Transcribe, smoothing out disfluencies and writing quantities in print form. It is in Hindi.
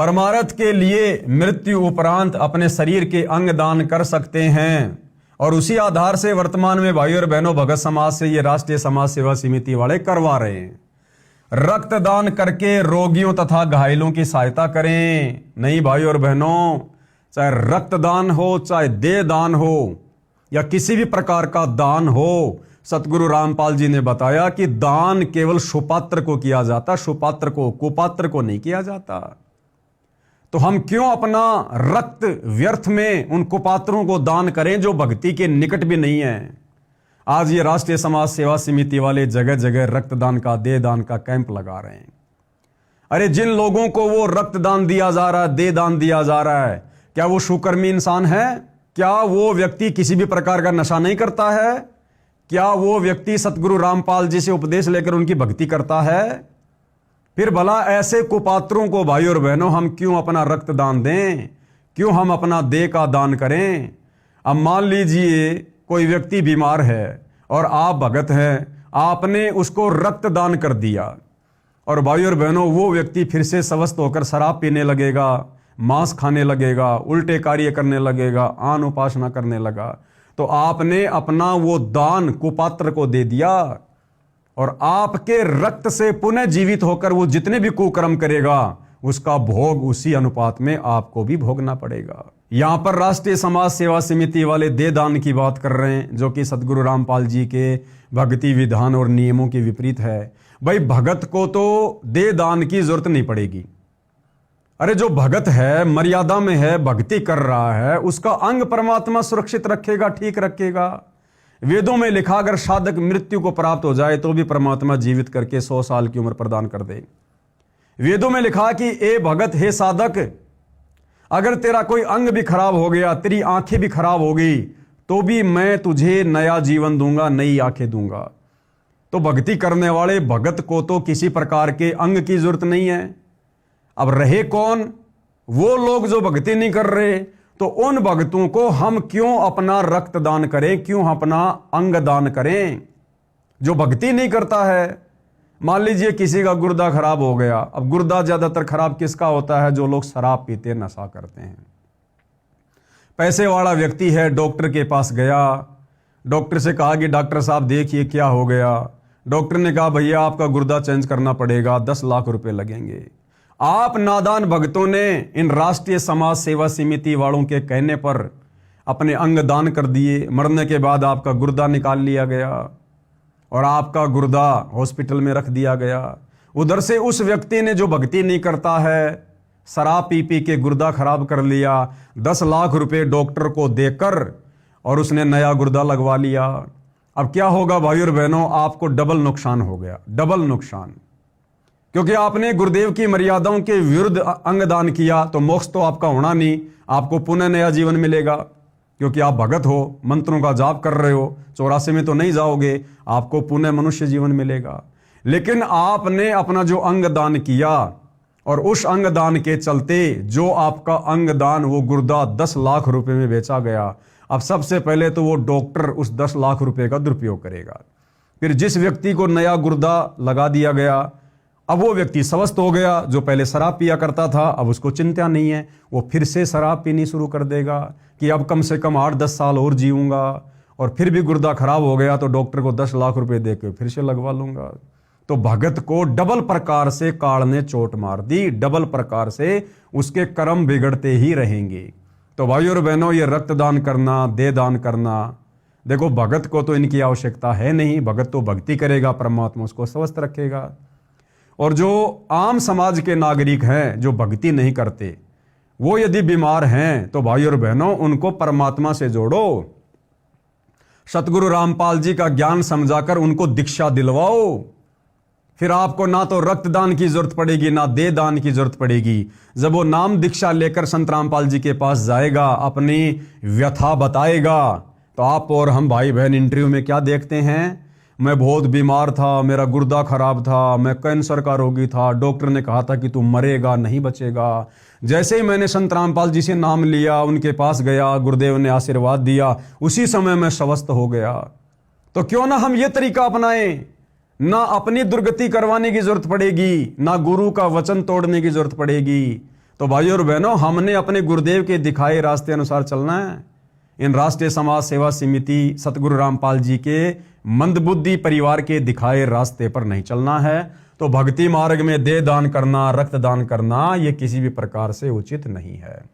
परमार्थ के लिए मृत्यु उपरांत अपने शरीर के अंग दान कर सकते हैं और उसी आधार से वर्तमान में भाइयों और बहनों भगत समाज से ये राष्ट्रीय समाज सेवा समिति वाले करवा रहे हैं। रक्तदान करके रोगियों तथा घायलों की सहायता करें। नहीं भाइयों और बहनों, चाहे रक्तदान हो, चाहे देह दान हो या किसी भी प्रकार का दान हो, सतगुरु रामपाल जी ने बताया कि दान केवल सुपात्र को किया जाता, सुपात्र को, कुपात्र को नहीं किया जाता। तो हम क्यों अपना रक्त व्यर्थ में उन कुपात्रों को दान करें जो भक्ति के निकट भी नहीं है। आज ये राष्ट्रीय समाज सेवा समिति वाले जगह जगह रक्तदान का, देह दान का कैंप लगा रहे हैं। अरे जिन लोगों को वो रक्तदान दिया जा रहा है, देह दान दिया जा रहा है, क्या वो सुकर्मी इंसान है? क्या वो व्यक्ति किसी भी प्रकार का नशा नहीं करता है? क्या वो व्यक्ति सतगुरु रामपाल जी से उपदेश लेकर उनकी भक्ति करता है? फिर भला ऐसे कुपात्रों को भाइयों और बहनों हम क्यों अपना रक्तदान दें, क्यों हम अपना देह का दान करें? अब मान लीजिए कोई व्यक्ति बीमार है और आप भगत हैं, आपने उसको रक्तदान कर दिया और भाइयों और बहनों वो व्यक्ति फिर से स्वस्थ होकर शराब पीने लगेगा, मांस खाने लगेगा, उल्टे कार्य करने लगेगा, आन उपासना करने लगा, तो आपने अपना वो दान कुपात्र को दे दिया और आपके रक्त से पुनः जीवित होकर वो जितने भी कुकर्म करेगा उसका भोग उसी अनुपात में आपको भी भोगना पड़ेगा। यहां पर राष्ट्रीय समाज सेवा समिति वाले देह दान की बात कर रहे हैं, जो कि सतगुरु रामपाल जी के भक्ति विधान और नियमों के विपरीत है। भाई भगत को तो देह दान की जरूरत नहीं पड़ेगी। अरे जो भगत है, मर्यादा में है, भक्ति कर रहा है, उसका अंग परमात्मा सुरक्षित रखेगा, ठीक रखेगा। वेदों में लिखा अगर साधक मृत्यु को प्राप्त हो जाए तो भी परमात्मा जीवित करके 100 साल की उम्र प्रदान कर दे। वेदों में लिखा कि ए भगत, हे साधक, अगर तेरा कोई अंग भी खराब हो गया, तेरी आंखें भी खराब हो गई, तो भी मैं तुझे नया जीवन दूंगा, नई आंखें दूंगा। तो भक्ति करने वाले भगत को तो किसी प्रकार के अंग की जरूरत नहीं है। अब रहे कौन? वो लोग जो भक्ति नहीं कर रहे, तो उन भक्तों को हम क्यों अपना रक्त दान करें, क्यों अपना अंग दान करें? जो भक्ति नहीं करता है, मान लीजिए किसी का गुर्दा खराब हो गया। अब गुर्दा ज्यादातर खराब किसका होता है? जो लोग शराब पीते, नशा करते हैं। पैसे वाला व्यक्ति है, डॉक्टर के पास गया, डॉक्टर से कहा कि डॉक्टर साहब देखिए क्या हो गया। डॉक्टर ने कहा भैया आपका गुर्दा चेंज करना पड़ेगा, 10 लाख रुपए लगेंगे। आप नादान भक्तों ने इन राष्ट्रीय समाज सेवा समिति वालों के कहने पर अपने अंग दान कर दिए। मरने के बाद आपका गुर्दा निकाल लिया गया और आपका गुर्दा हॉस्पिटल में रख दिया गया। उधर से उस व्यक्ति ने, जो भक्ति नहीं करता है, शराब पी पी के गुर्दा खराब कर लिया, 10 लाख रुपए डॉक्टर को देकर और उसने नया गुर्दा लगवा लिया। अब क्या होगा भाइयों और बहनों? आपको डबल नुकसान हो गया, डबल नुकसान। क्योंकि आपने गुरुदेव की मर्यादाओं के विरुद्ध अंग दान किया, तो मोक्ष तो आपका होना नहीं, आपको पुनः नया जीवन मिलेगा। क्योंकि आप भगत हो, मंत्रों का जाप कर रहे हो, 84 में तो नहीं जाओगे, आपको पुनः मनुष्य जीवन मिलेगा। लेकिन आपने अपना जो अंग दान किया और उस अंग दान के चलते जो आपका अंग दान, वो गुर्दा 10 लाख रुपए में बेचा गया। अब सबसे पहले तो वो डॉक्टर उस 10 लाख रुपए का दुरुपयोग करेगा। फिर जिस व्यक्ति को नया गुर्दा लगा दिया गया, अब वो व्यक्ति स्वस्थ हो गया। जो पहले शराब पिया करता था, अब उसको चिंता नहीं है, वो फिर से शराब पीनी शुरू कर देगा कि अब कम से कम 8-10 साल और जीऊंगा। और फिर भी गुर्दा खराब हो गया तो डॉक्टर को 10 लाख रुपए देकर फिर से लगवा लूंगा। तो भगत को डबल प्रकार से काल ने चोट मार दी, डबल प्रकार से उसके कर्म बिगड़ते ही रहेंगे। तो भाइयों और बहनों, ये रक्तदान करना, देह दान करना, देखो भगत को तो इनकी आवश्यकता है नहीं। भगत तो भक्ति करेगा, परमात्मा उसको स्वस्थ रखेगा। और जो आम समाज के नागरिक हैं, जो भक्ति नहीं करते, वो यदि बीमार हैं, तो भाइयों और बहनों उनको परमात्मा से जोड़ो। सतगुरु रामपाल जी का ज्ञान समझाकर उनको दीक्षा दिलवाओ। फिर आपको ना तो रक्तदान की जरूरत पड़ेगी, ना देह दान की जरूरत पड़ेगी। जब वो नाम दीक्षा लेकर संत रामपाल जी के पास जाएगा, अपनी व्यथा बताएगा, तो आप और हम भाई बहन इंटरव्यू में क्या देखते हैं? मैं बहुत बीमार था, मेरा गुर्दा खराब था, मैं कैंसर का रोगी था, डॉक्टर ने कहा था कि तू मरेगा, नहीं बचेगा। जैसे ही मैंने संत रामपाल जी से नाम लिया, उनके पास गया, गुरुदेव ने आशीर्वाद दिया, उसी समय मैं स्वस्थ हो गया। तो क्यों ना हम ये तरीका अपनाएं? ना अपनी दुर्गति करवाने की जरूरत पड़ेगी, ना गुरु का वचन तोड़ने की जरूरत पड़ेगी। तो भाइयों और बहनों, हमने अपने गुरुदेव के दिखाए रास्ते अनुसार चलना है। इन राष्ट्रीय समाज सेवा समिति सतगुरु रामपाल जी के मंदबुद्धि परिवार के दिखाए रास्ते पर नहीं चलना है। तो भक्ति मार्ग में देह दान करना, रक्तदान करना, यह किसी भी प्रकार से उचित नहीं है।